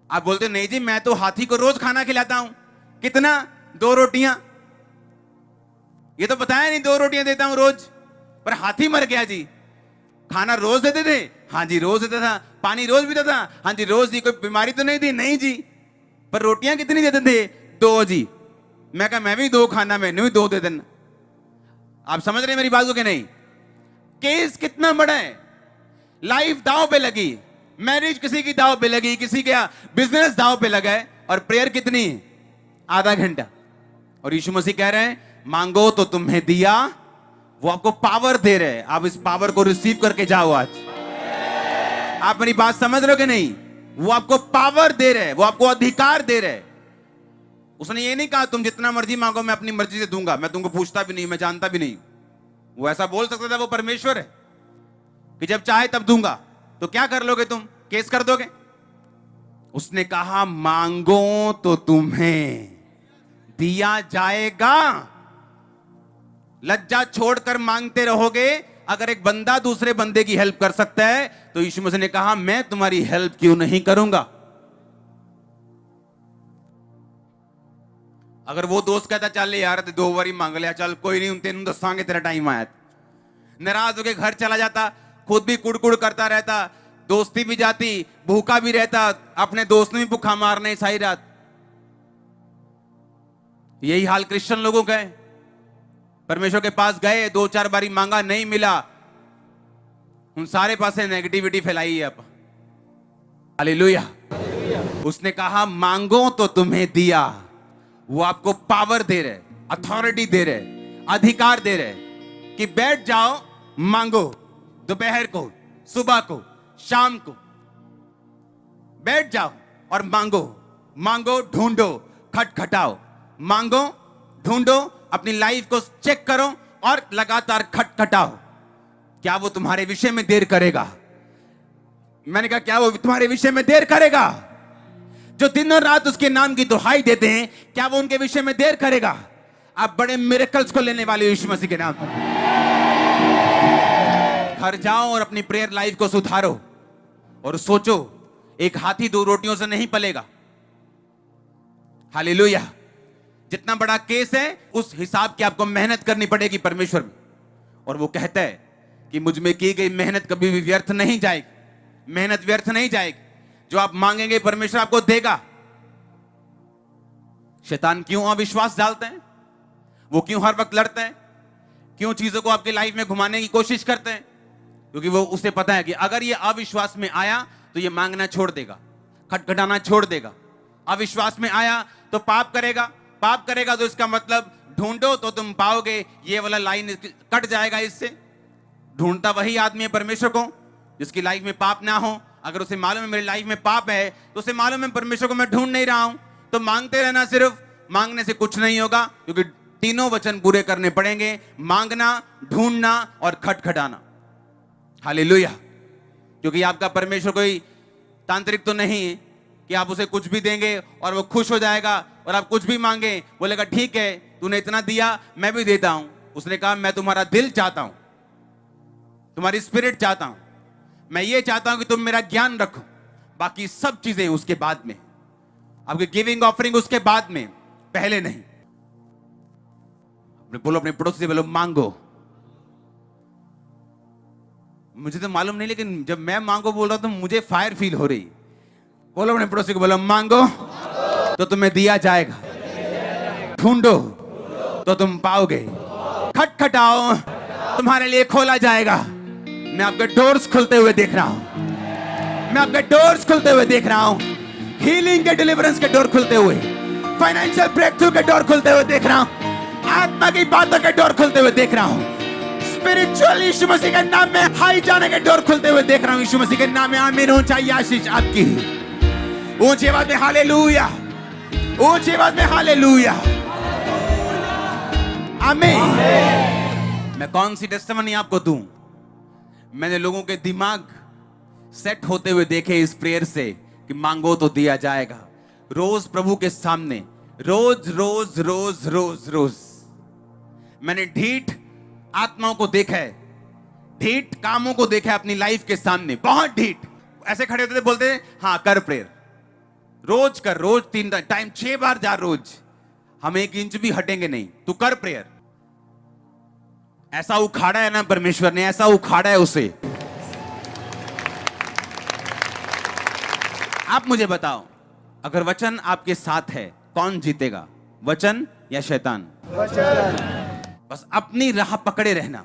आप बोलते नहीं जी, मैं तो हाथी को रोज खाना खिलाता हूं। कितना? 2 रोटियां। ये तो बताया नहीं 2 रोटियां देता हूं रोज, पर हाथी मर गया जी। खाना रोज देते थे? हाँ जी रोज देता था। पानी रोज पीता था? हाँ जी रोज दी। कोई बीमारी तो नहीं थी? नहीं जी। पर रोटियां कितनी देते थे? 2 जी। मैं कहा मैं भी 2 खाना, मैंने भी 2 दे देना। आप समझ रहे मेरी बात को कि नहीं? केस कितना बड़ा है, लाइफ दांव पे लगी, मैरिज किसी की दांव पे लगी, किसी का बिजनेस दांव पे लगा है, और प्रेयर कितनी है? आधा घंटा। और यीशु मसीह कह रहे हैं मांगो तो तुम्हें दिया, वो आपको पावर दे रहे हैं, आप इस पावर को रिसीव करके जाओ। आज आप मेरी बात समझ रहे हो कि नहीं? वो आपको पावर दे रहे हैं, वो आपको अधिकार दे रहे हैं। उसने ये नहीं कहा तुम जितना मर्जी मांगो मैं अपनी मर्जी से दूंगा, मैं तुमको पूछता भी नहीं, मैं जानता भी नहीं। वो ऐसा बोल सकता था, वो परमेश्वर है कि जब चाहे तब दूंगा। तो क्या कर लोगे तुम? केस कर दोगे? उसने कहा मांगो तो तुम्हें दिया जाएगा। लज्जा छोड़कर मांगते रहोगे। अगर एक बंदा दूसरे बंदे की हेल्प कर सकता है तो यीशु मसीह ने कहा मैं तुम्हारी हेल्प क्यों नहीं करूंगा। अगर वो दोस्त कहता चल यार 2 बारी मांग लिया, चल कोई नहीं, तेन दसांगे तेरा टाइम आया, नाराज होकर घर चला जाता, खुद भी कुड़कुड़ करता रहता, दोस्ती भी जाती, भूखा भी रहता, अपने दोस्त ने भी भूखा मारने सारी रात। यही हाल क्रिश्चियन लोगों का है। परमेश्वर के पास गए, 2-4 बारी मांगा, नहीं मिला, उन सारे पासे नेगेटिविटी फैलाई है। अब हालेलुया। उसने कहा मांगो तो तुम्हें दिया। वो आपको पावर दे रहे, अथॉरिटी दे रहे, अधिकार दे रहे कि बैठ जाओ, मांगो, दोपहर को, सुबह को, शाम को बैठ जाओ और मांगो। मांगो, ढूंढो, खटखटाओ, मांगो, ढूंढो, अपनी लाइफ को चेक करो और लगातार खटखटाओ। क्या वो तुम्हारे विषय में देर करेगा? मैंने कहा क्या वो तुम्हारे विषय में देर करेगा? जो दिन और रात उसके नाम की दुहाई देते हैं, क्या वो उनके विषय में देर करेगा? आप बड़े मिरेकल्स को लेने वाले यीशु मसीह के नाम पर। घर जाओ और अपनी प्रेयर लाइफ को सुधारो और सोचो, एक हाथी 2 रोटियों से नहीं पलेगा। हालेलुया। जितना बड़ा केस है उस हिसाब की आपको मेहनत करनी पड़ेगी परमेश्वर में। और वो कहता है कि मुझ में की गई मेहनत कभी भी व्यर्थ नहीं जाएगी। मेहनत व्यर्थ नहीं जाएगी। जो आप मांगेंगे परमेश्वर आपको देगा। शैतान क्यों अविश्वास डालते हैं? वो क्यों हर वक्त लड़ते हैं? क्यों चीजों को आपकी लाइफ में घुमाने की कोशिश करते हैं? क्योंकि वो उसे पता है कि अगर ये अविश्वास में आया तो ये मांगना छोड़ देगा, खटखटाना छोड़ देगा। अविश्वास में आया तो पाप करेगा, पाप करेगा तो इसका मतलब ढूंढो तो तुम पाओगे, ये वाला लाइन कट जाएगा इससे। ढूंढता वही आदमी है परमेश्वर को जिसकी लाइफ में पाप ना हो। अगर उसे मालूम है मेरी लाइफ में पाप है तो उसे मालूम है परमेश्वर को मैं ढूंढ नहीं रहा हूं, तो मांगते रहना। सिर्फ मांगने से कुछ नहीं होगा, क्योंकि 3 वचन पूरे करने पड़ेंगे, मांगना, ढूंढना और खटखटाना। हालेलुया। क्योंकि आपका परमेश्वर कोई तांत्रिक तो नहीं है कि आप उसे कुछ भी देंगे और वो खुश हो जाएगा और आप कुछ भी मांगे बोलेगा ठीक है तूने इतना दिया मैं भी देता हूं। उसने कहा मैं तुम्हारा दिल चाहता हूं, तुम्हारी स्पिरिट चाहता हूं, मैं ये चाहता हूं कि तुम मेरा ज्ञान रखो, बाकी सब चीजें उसके बाद में, आपकी गिविंग ऑफरिंग उसके बाद में, पहले नहीं। बोलो अपने पड़ोसी से बोलो मांगो। मुझे तो मालूम नहीं लेकिन जब मैं मांगो बोल रहा हूं तो मुझे फायर फील हो रही। बोलो अपने पड़ोसी को बोलो मांगो तो तुम्हें दिया जाएगा, ढूंढो तो तुम पाओगे, खटखटाओ तुम्हारे लिए खोला जाएगा। मैं आपके डोर्स खुलते हुए देख रहा हूं, मैं आपके डोर्स खुलते हुए देख रहा हूं, हीलिंग के, डिलीवरेंस के डोर खुलते हुए, फाइनेंशियल ब्रेक थ्रू के डोर खुलते हुए देख रहा हूं, आत्मा की बातों के डोर खुलते हुए देख रहा हूं, स्पिरिचुअल यीशु मसीह के नाम में हाई जाने के डोर खुलते हुए देख रहा हूं। यीशु मसीह के नाम में आमीन। ऊंचाई आशीष आपकी, ऊंची आवाज में हालेलुया, ऊंची आवाज में हालेलुया, आमीन। मैं कौन सी टेस्टिमनी आपको दूं? मैंने लोगों के दिमाग सेट होते हुए देखे इस प्रेयर से कि मांगो तो दिया जाएगा। रोज प्रभु के सामने, रोज रोज रोज रोज रोज मैंने ढीठ आत्माओं को देखा है, ढीठ कामों को देखा है अपनी लाइफ के सामने, बहुत ढीठ। ऐसे खड़े होते थे, बोलते थे हाँ कर प्रेयर, रोज कर, रोज 3 टाइम 6 बार जा रोज, हम 1 इंच भी हटेंगे नहीं, तू कर प्रेयर। ऐसा उखाड़ा है ना परमेश्वर ने, ऐसा उखाड़ा है उसे। आप मुझे बताओ, अगर वचन आपके साथ है कौन जीतेगा, वचन या शैतान? वचन। बस अपनी राह पकड़े रहना,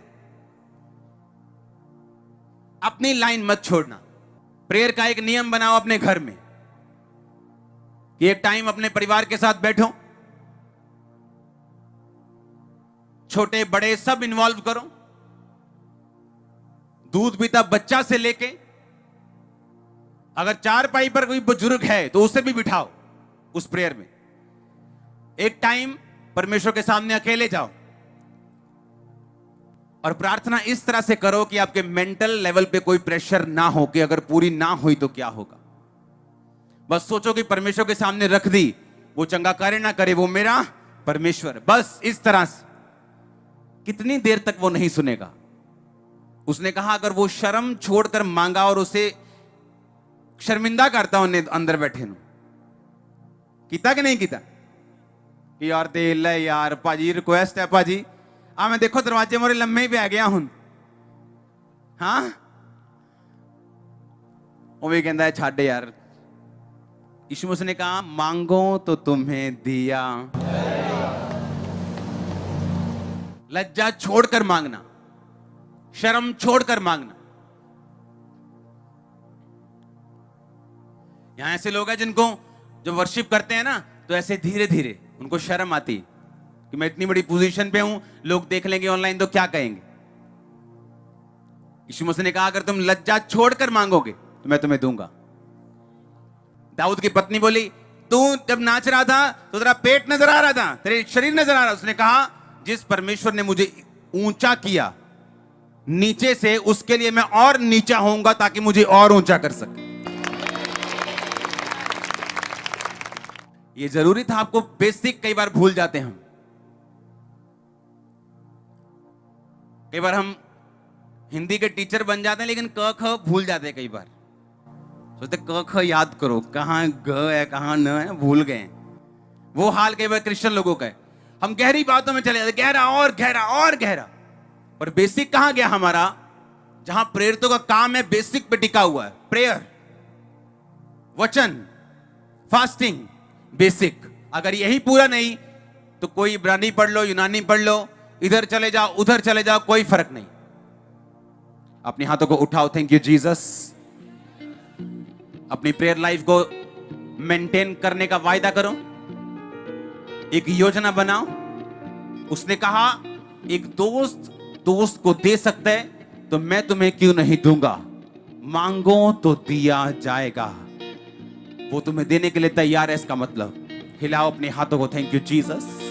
अपनी लाइन मत छोड़ना। प्रेयर का एक नियम बनाओ अपने घर में कि एक टाइम अपने परिवार के साथ बैठो, छोटे बड़े सब इन्वॉल्व करो, दूध पीता बच्चा से लेके, अगर 4 पाई पर कोई बुजुर्ग है तो उसे भी बिठाओ उस प्रेयर में। एक टाइम परमेश्वर के सामने अकेले जाओ और प्रार्थना इस तरह से करो कि आपके मेंटल लेवल पे कोई प्रेशर ना हो कि अगर पूरी ना हुई तो क्या होगा। बस सोचो कि परमेश्वर के सामने रख दी, वो चंगा करे ना करे वो मेरा परमेश्वर। बस इस तरह से। कितनी देर तक वो नहीं सुनेगा? उसने कहा अगर वो शर्म छोड़कर मांगा और उसे शर्मिंदा करता उन्हें अंदर बैठे नु कीता कि नहीं कीता कि यार ते ले यार भाजी रिक्वेस्ट है भाजी आ मैं देखो दरवाजे मोरे लम्मे ही पै गया हूं। हाँ वो भी कहता है छाड़ यार। यीशु मसीह ने कहा मांगो तो तुम्हें दिया। लज्जा छोड़कर मांगना, शर्म छोड़कर मांगना। यहां ऐसे लोग हैं जिनको जो वर्शिप करते हैं ना तो ऐसे धीरे धीरे उनको शर्म आती कि मैं इतनी बड़ी पोजीशन पे हूं, लोग देख लेंगे ऑनलाइन तो क्या कहेंगे। यीशु मसीह ने कहा अगर तुम लज्जा छोड़कर मांगोगे तो मैं तुम्हें दूंगा। दाऊद की पत्नी बोली तू जब नाच रहा था तो तेरा पेट नजर आ रहा था, तेरे शरीर नजर आ रहा। उसने कहा जिस परमेश्वर ने मुझे ऊंचा किया नीचे से, उसके लिए मैं और नीचा होऊंगा ताकि मुझे और ऊंचा कर सके। ये जरूरी था आपको बेसिक कई बार भूल जाते हैं हम। कई बार हम हिंदी के टीचर बन जाते हैं लेकिन क ख भूल जाते हैं। कई बार सोचते क ख याद करो, कहां ग है कहां न है भूल गए। वो हाल कई बार क्रिश्चियन लोगों का है। हम गहरी बातों में चले जाते, गहरा और गहरा और गहरा। और बेसिक कहां गया हमारा? जहां प्रेरितों का काम है बेसिक पे टिका हुआ है। प्रेयर, वचन, फास्टिंग, बेसिक। अगर यही पूरा नहीं तो कोई इब्रानी पढ़ लो, यूनानी पढ़ लो, इधर चले जाओ उधर चले जाओ, कोई फर्क नहीं। अपने हाथों को उठाओ, थैंक यू जीसस। अपनी प्रेयर लाइफ को मेंटेन करने का वायदा करो, एक योजना बनाओ। उसने कहा एक दोस्त को दे सकता है तो मैं तुम्हें क्यों नहीं दूंगा। मांगो तो दिया जाएगा। वो तुम्हें देने के लिए तैयार है, इसका मतलब। हिलाओ अपने हाथों को, थैंक यू जीसस।